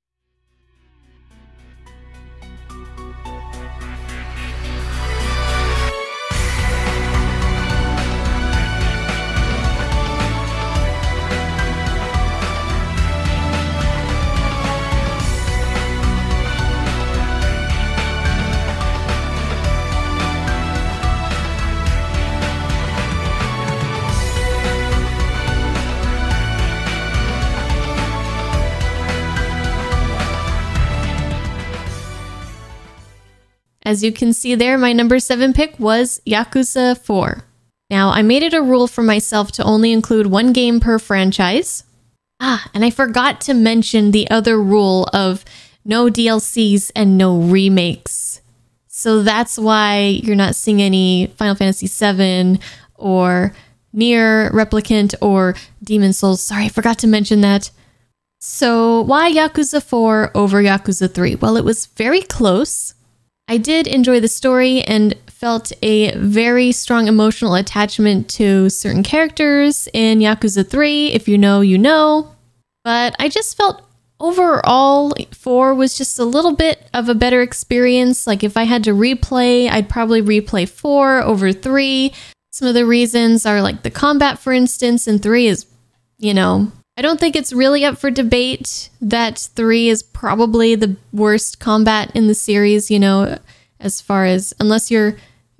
As you can see there, my number 7 pick was Yakuza 4. Now, I made it a rule for myself to only include 1 game per franchise. And I forgot to mention the other rule of no DLCs and no remakes. So that's why you're not seeing any Final Fantasy VII or Nier Replicant or Demon Souls. Sorry, I forgot to mention that. So why Yakuza 4 over Yakuza 3? Well, it was very close. I did enjoy the story and felt a very strong emotional attachment to certain characters in Yakuza 3. If you know, you know. But I just felt overall 4 was just a little bit of a better experience. Like if I had to replay, I'd probably replay 4 over 3. Some of the reasons are like the combat, for instance, in 3 is, you know, I don't think it's really up for debate that 3 is probably the worst combat in the series, you know, as far as, unless you're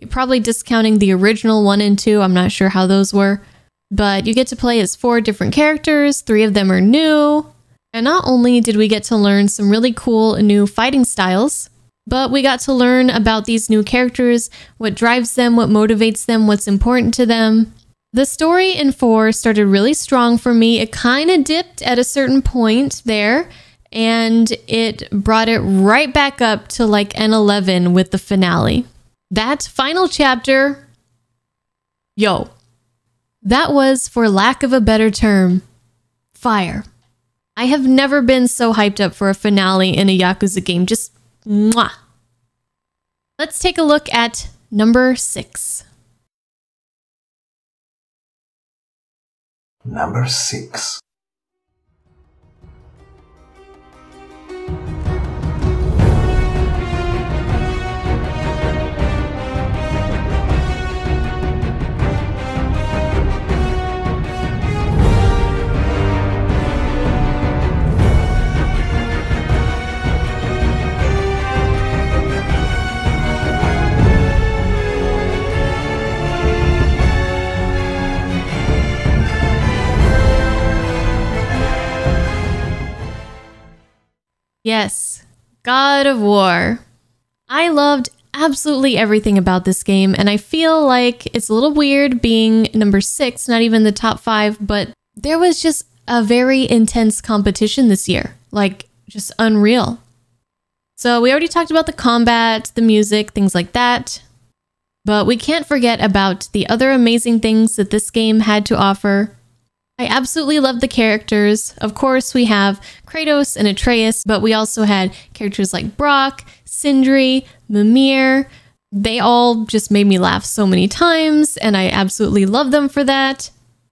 probably discounting the original 1 and 2. I'm not sure how those were. But you get to play as 4 different characters. 3 of them are new. And not only did we get to learn some really cool new fighting styles, but we got to learn about these new characters, what drives them, what motivates them, what's important to them. The story in 4 started really strong for me. It kind of dipped at a certain point there, and it brought it right back up to like an 11 with the finale. That final chapter, yo, that was, for lack of a better term, fire. I have never been so hyped up for a finale in a Yakuza game. Just mwah. Let's take a look at number 6. Number 6. Yes, God of War. I loved absolutely everything about this game, and I feel like it's a little weird being number 6, not even the top 5, but there was just a very intense competition this year. Like, just unreal. So we already talked about the combat, the music, things like that. But we can't forget about the other amazing things that this game had to offer. I absolutely love the characters. Of course, we have Kratos and Atreus, but we also had characters like Brock, Sindri, Mimir. They all just made me laugh so many times, and I absolutely love them for that.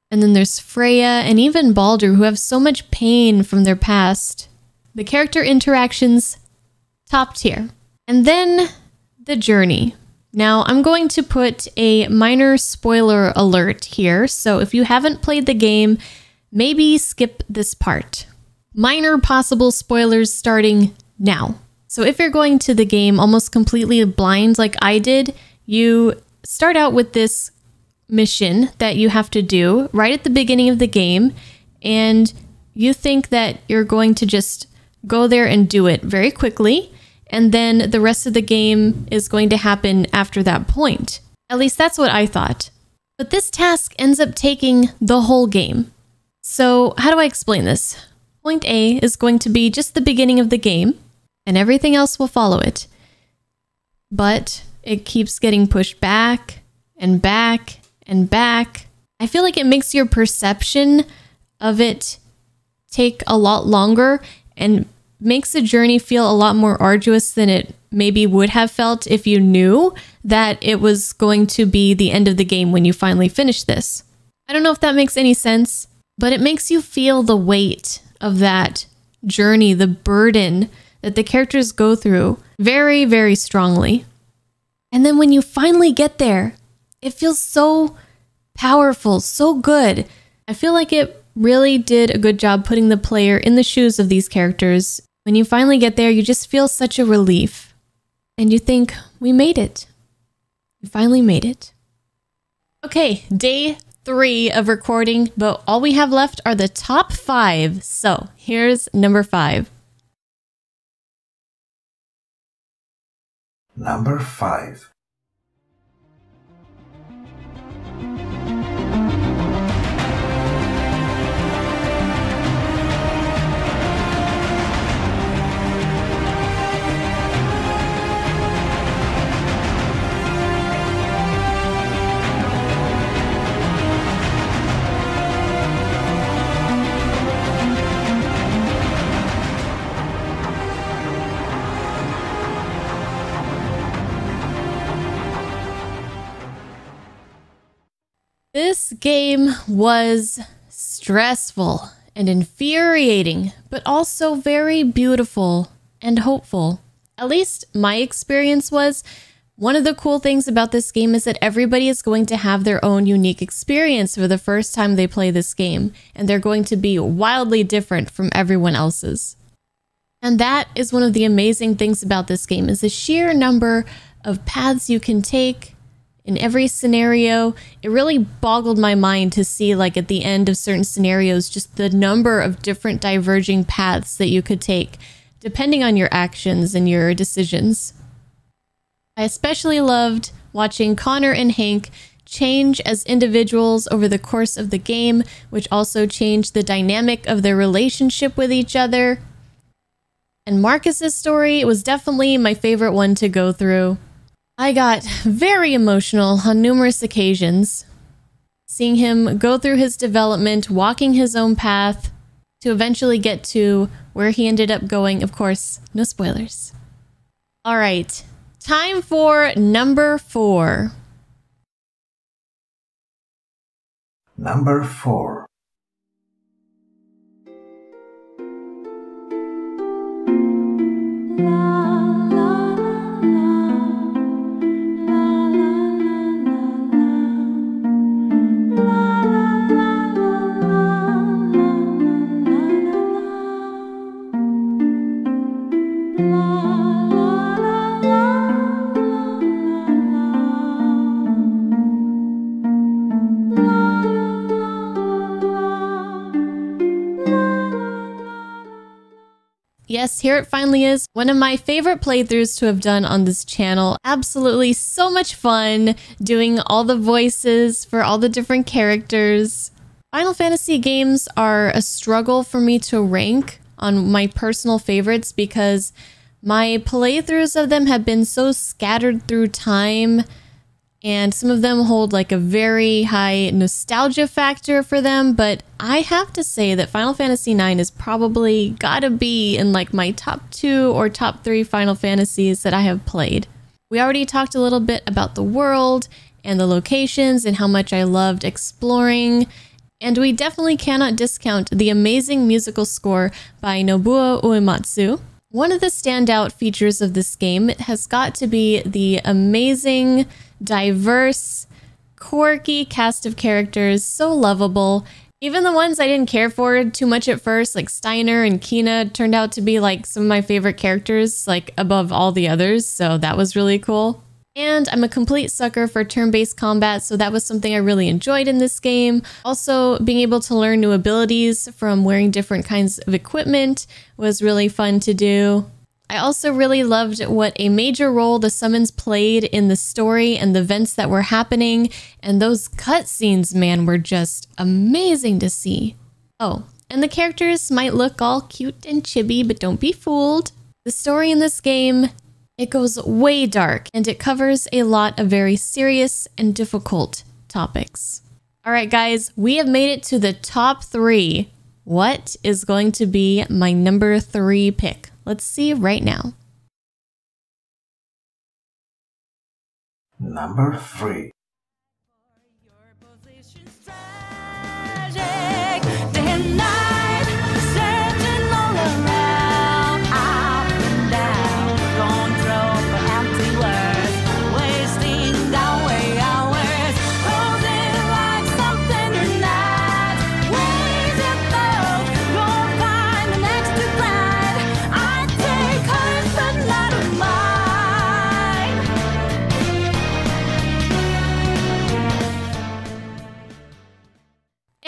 And then there's Freya and even Baldur, who have so much pain from their past. The character interactions, top tier. And then the journey. Now, I'm going to put a minor spoiler alert here, so if you haven't played the game, maybe skip this part. Minor possible spoilers starting now. So if you're going to the game almost completely blind like I did, you start out with this mission that you have to do right at the beginning of the game, and you think that you're going to just go there and do it very quickly, and then the rest of the game is going to happen after that point. At least that's what I thought. But this task ends up taking the whole game. So how do I explain this? Point A is going to be just the beginning of the game, and everything else will follow it. But it keeps getting pushed back and back and back. I feel like it makes your perception of it take a lot longer and makes the journey feel a lot more arduous than it maybe would have felt if you knew that it was going to be the end of the game when you finally finish this. I don't know if that makes any sense, but it makes you feel the weight of that journey, the burden that the characters go through very, very strongly. And then when you finally get there, it feels so powerful, so good. I feel like it really did a good job putting the player in the shoes of these characters. When you finally get there, you just feel such a relief. And you think, we made it. We finally made it. Okay, day 3 of recording, but all we have left are the top 5. So here's number 5. Number 5. This game was stressful and infuriating, but also very beautiful and hopeful. At least my experience was. One of the cool things about this game is that everybody is going to have their own unique experience for the first time they play this game, and they're going to be wildly different from everyone else's. And that is one of the amazing things about this game, is the sheer number of paths you can take in every scenario. It really boggled my mind to see, like, at the end of certain scenarios, just the number of different diverging paths that you could take, depending on your actions and your decisions. I especially loved watching Connor and Hank change as individuals over the course of the game, which also changed the dynamic of their relationship with each other. And Marcus's story was definitely my favorite one to go through. I got very emotional on numerous occasions, seeing him go through his development, walking his own path to eventually get to where he ended up going. Of course, no spoilers. All right, time for number 4. Number 4. Yes, here it finally is. One of my favorite playthroughs to have done on this channel. Absolutely so much fun doing all the voices for all the different characters. Final Fantasy games are a struggle for me to rank on my personal favorites because my playthroughs of them have been so scattered through time, and some of them hold like a very high nostalgia factor for them, but I have to say that Final Fantasy IX is probably gotta be in like my top 2 or top 3 Final Fantasies that I have played. We already talked a little bit about the world and the locations and how much I loved exploring, and we definitely cannot discount the amazing musical score by Nobuo Uematsu. One of the standout features of this game has got to be the amazing, diverse, quirky cast of characters, so lovable. Even the ones I didn't care for too much at first, like Steiner and Kina, turned out to be like some of my favorite characters, like above all the others, so that was really cool. And I'm a complete sucker for turn-based combat, so that was something I really enjoyed in this game. Also, being able to learn new abilities from wearing different kinds of equipment was really fun to do. I also really loved what a major role the summons played in the story and the events that were happening, and those cutscenes, man, were just amazing to see. Oh, and the characters might look all cute and chibi, but don't be fooled. The story in this game, it goes way dark, and it covers a lot of very serious and difficult topics. All right, guys, we have made it to the top 3. What is going to be my number 3 pick? Let's see right now. Number 3.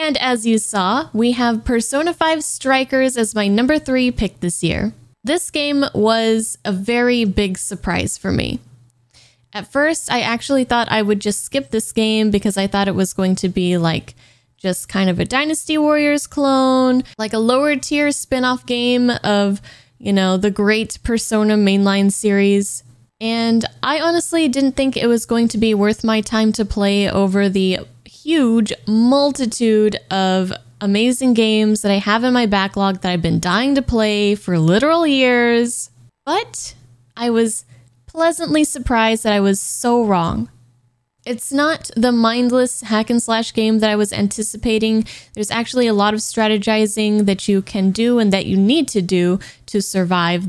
And as you saw, we have Persona 5 Strikers as my number 3 pick this year. This game was a very big surprise for me. At first, I actually thought I would just skip this game because I thought it was going to be like just kind of a Dynasty Warriors clone, like a lower tier spin-off game of, you know, the great Persona mainline series. And I honestly didn't think it was going to be worth my time to play over the huge multitude of amazing games that I have in my backlog that I've been dying to play for literal years. But I was pleasantly surprised that I was so wrong. It's not the mindless hack and slash game that I was anticipating. There's actually a lot of strategizing that you can do and that you need to do to survive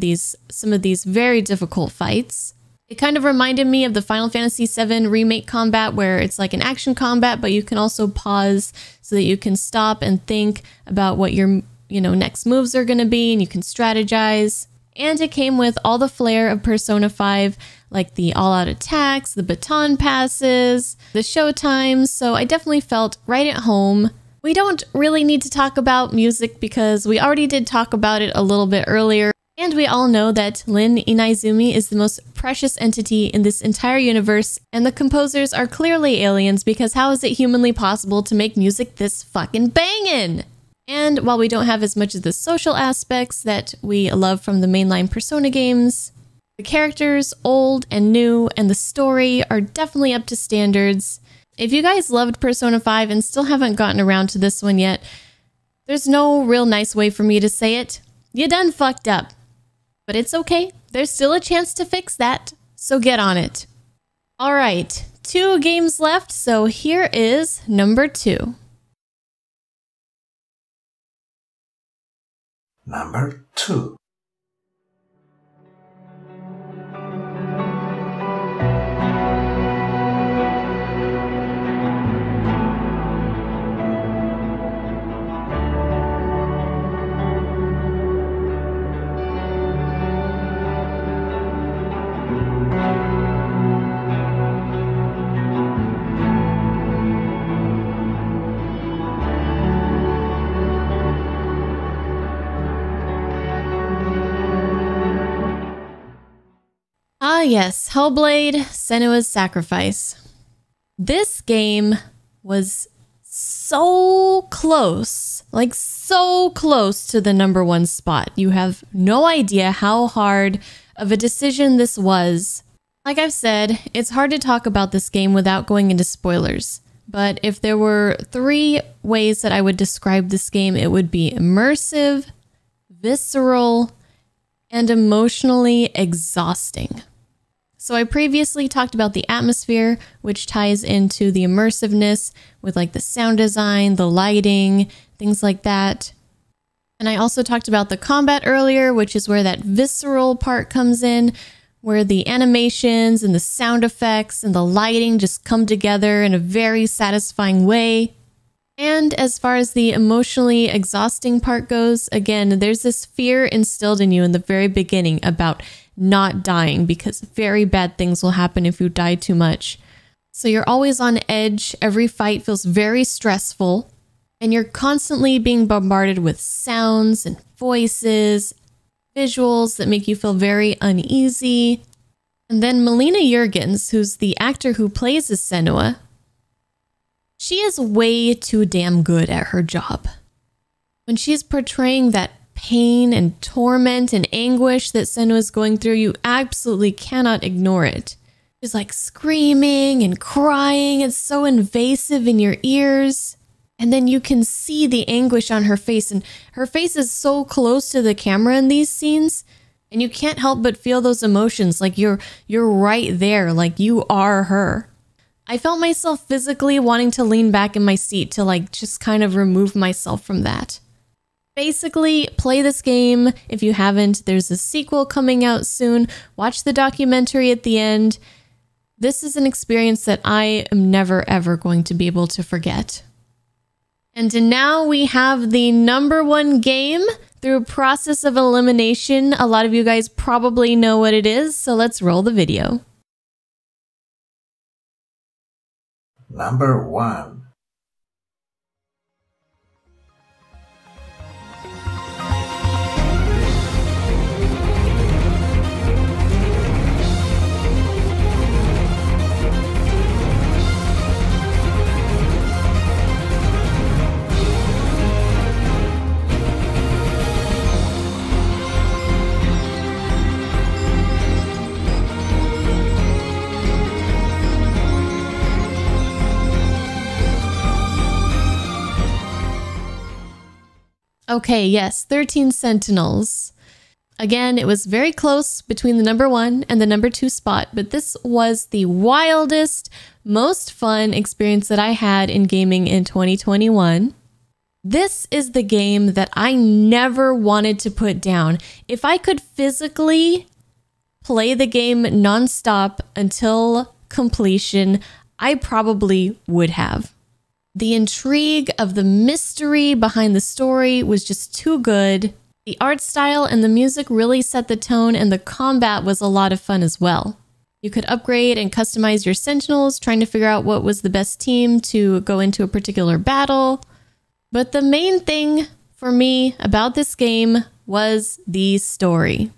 some of these very difficult fights. It kind of reminded me of the Final Fantasy VII Remake combat, where it's like an action combat, but you can also pause so that you can stop and think about what your next moves are going to be, and you can strategize. And it came with all the flair of Persona 5, like the all-out attacks, the baton passes, the showtimes, so I definitely felt right at home. We don't really need to talk about music because we already did talk about it a little bit earlier. And we all know that Lin Inaizumi is the most precious entity in this entire universe, and the composers are clearly aliens because how is it humanly possible to make music this fucking bangin'? And while we don't have as much of the social aspects that we love from the mainline Persona games, the characters, old and new, and the story are definitely up to standards. If you guys loved Persona 5 and still haven't gotten around to this one yet, there's no real nice way for me to say it. You done fucked up. But it's okay. There's still a chance to fix that. So get on it. All right, 2 games left, so here is number 2. Number 2. Ah yes, Hellblade: Senua's Sacrifice. This game was so close, like so close to the number 1 spot. You have no idea how hard of a decision this was. Like I've said, it's hard to talk about this game without going into spoilers. But if there were 3 ways that I would describe this game, it would be immersive, visceral, and emotionally exhausting. So I previously talked about the atmosphere, which ties into the immersiveness with like the sound design, the lighting, things like that. And I also talked about the combat earlier, which is where that visceral part comes in, where the animations and the sound effects and the lighting just come together in a very satisfying way. And as far as the emotionally exhausting part goes, again, there's this fear instilled in you in the very beginning about not dying, because very bad things will happen if you die too much. So you're always on edge. Every fight feels very stressful, and you're constantly being bombarded with sounds and voices, visuals that make you feel very uneasy. And then Melina Juergens, who's the actor who plays as Senua, she is way too damn good at her job. When she's portraying that pain and torment and anguish that Senua is going through, you absolutely cannot ignore it. She's like screaming and crying. It's so invasive in your ears. And then you can see the anguish on her face, and her face is so close to the camera in these scenes, and you can't help but feel those emotions, like you're right there, like you are her. I felt myself physically wanting to lean back in my seat to like just kind of remove myself from that. Basically, play this game if you haven't. There's a sequel coming out soon. Watch the documentary at the end. This is an experience that I am never ever going to be able to forget. And now we have the number 1 game through a process of elimination. A lot of you guys probably know what it is, so let's roll the video. Number 1. Okay, yes, 13 Sentinels. Again, it was very close between the number 1 and the number 2 spot, but this was the wildest, most fun experience that I had in gaming in 2021. This is the game that I never wanted to put down. If I could physically play the game nonstop until completion, I probably would have. The intrigue of the mystery behind the story was just too good. The art style and the music really set the tone, and the combat was a lot of fun as well. You could upgrade and customize your Sentinels, trying to figure out what was the best team to go into a particular battle. But the main thing for me about this game was the story,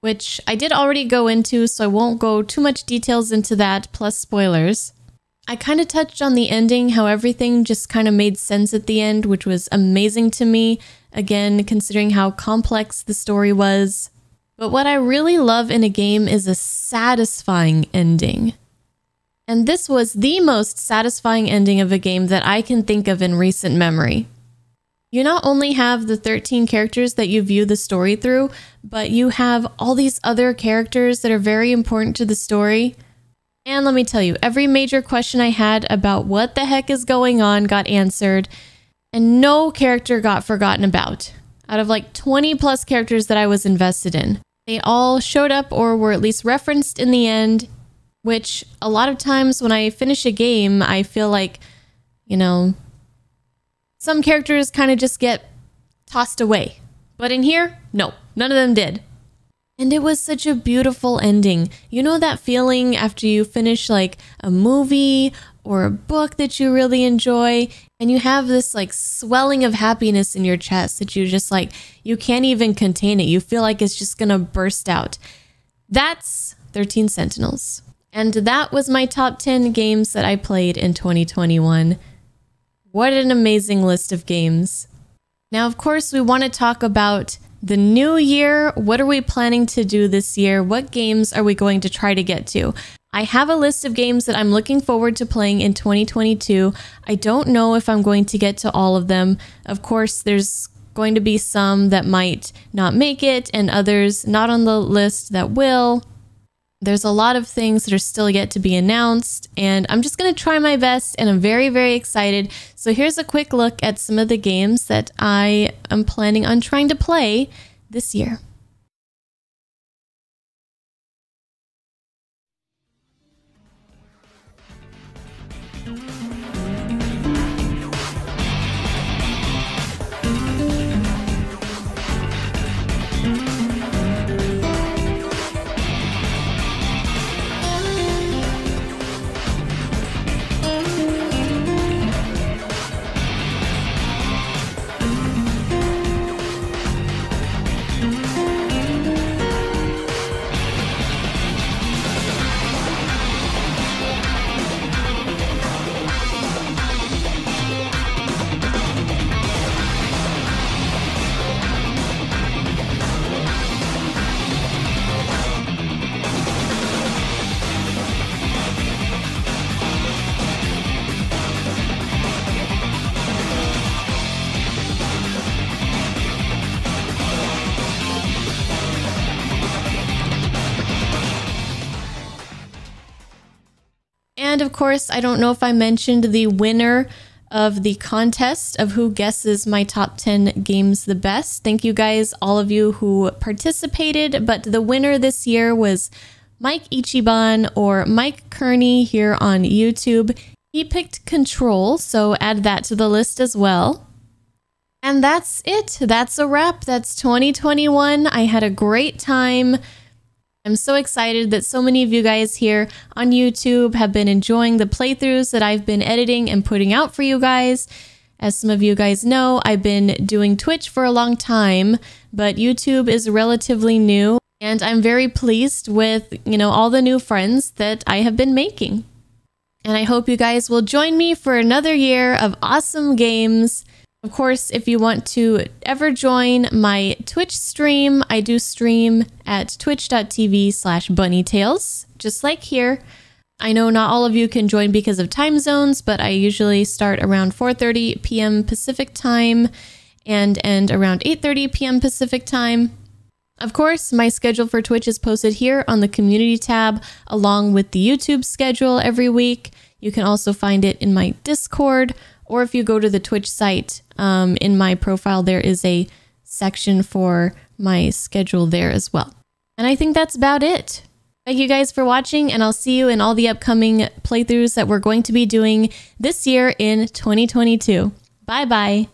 which I did already go into, so I won't go too much details into that, plus spoilers. I kind of touched on the ending, how everything just kind of made sense at the end, which was amazing to me. Again, considering how complex the story was. But what I really love in a game is a satisfying ending. And this was the most satisfying ending of a game that I can think of in recent memory. You not only have the 13 characters that you view the story through, but you have all these other characters that are very important to the story. And let me tell you, every major question I had about what the heck is going on got answered, and no character got forgotten about. Out of like 20 plus characters that I was invested in, they all showed up or were at least referenced in the end, which a lot of times when I finish a game, I feel like, you know, some characters kind of just get tossed away. But in here, no, none of them did. And it was such a beautiful ending. You know that feeling after you finish like a movie or a book that you really enjoy, and you have this like swelling of happiness in your chest that you just like, you can't even contain it. You feel like it's just gonna burst out. That's 13 Sentinels. And that was my top 10 games that I played in 2021. What an amazing list of games. Now, of course, we want to talk about the new year. What are we planning to do this year? What games are we going to try to get to? I have a list of games that I'm looking forward to playing in 2022. I don't know if I'm going to get to all of them. Of course, there's going to be some that might not make it and others not on the list that will. There's a lot of things that are still yet to be announced, and I'm just going to try my best, and I'm very, very excited. So here's a quick look at some of the games that I am planning on trying to play this year. And of course, I don't know if I mentioned the winner of the contest of who guesses my top 10 games the best. Thank you guys, all of you who participated, but the winner this year was Mike Ichiban, or Mike Kearney here on YouTube. He picked Control, so add that to the list as well. And that's it. That's a wrap. That's 2021. I had a great time. I'm so excited that so many of you guys here on YouTube have been enjoying the playthroughs that I've been editing and putting out for you guys. As some of you guys know, I've been doing Twitch for a long time, but YouTube is relatively new, and I'm very pleased with, all the new friends that I have been making. And I hope you guys will join me for another year of awesome games. Of course, if you want to ever join my Twitch stream, I do stream at twitch.tv/Bunnytails, just like here. I know not all of you can join because of time zones, but I usually start around 4:30 p.m. Pacific time and end around 8:30 p.m. Pacific time. Of course, my schedule for Twitch is posted here on the community tab, along with the YouTube schedule every week. You can also find it in my Discord, or if you go to the Twitch site, in my profile, there is a section for my schedule there as well. And I think that's about it. Thank you guys for watching, and I'll see you in all the upcoming playthroughs that we're going to be doing this year in 2022. Bye bye.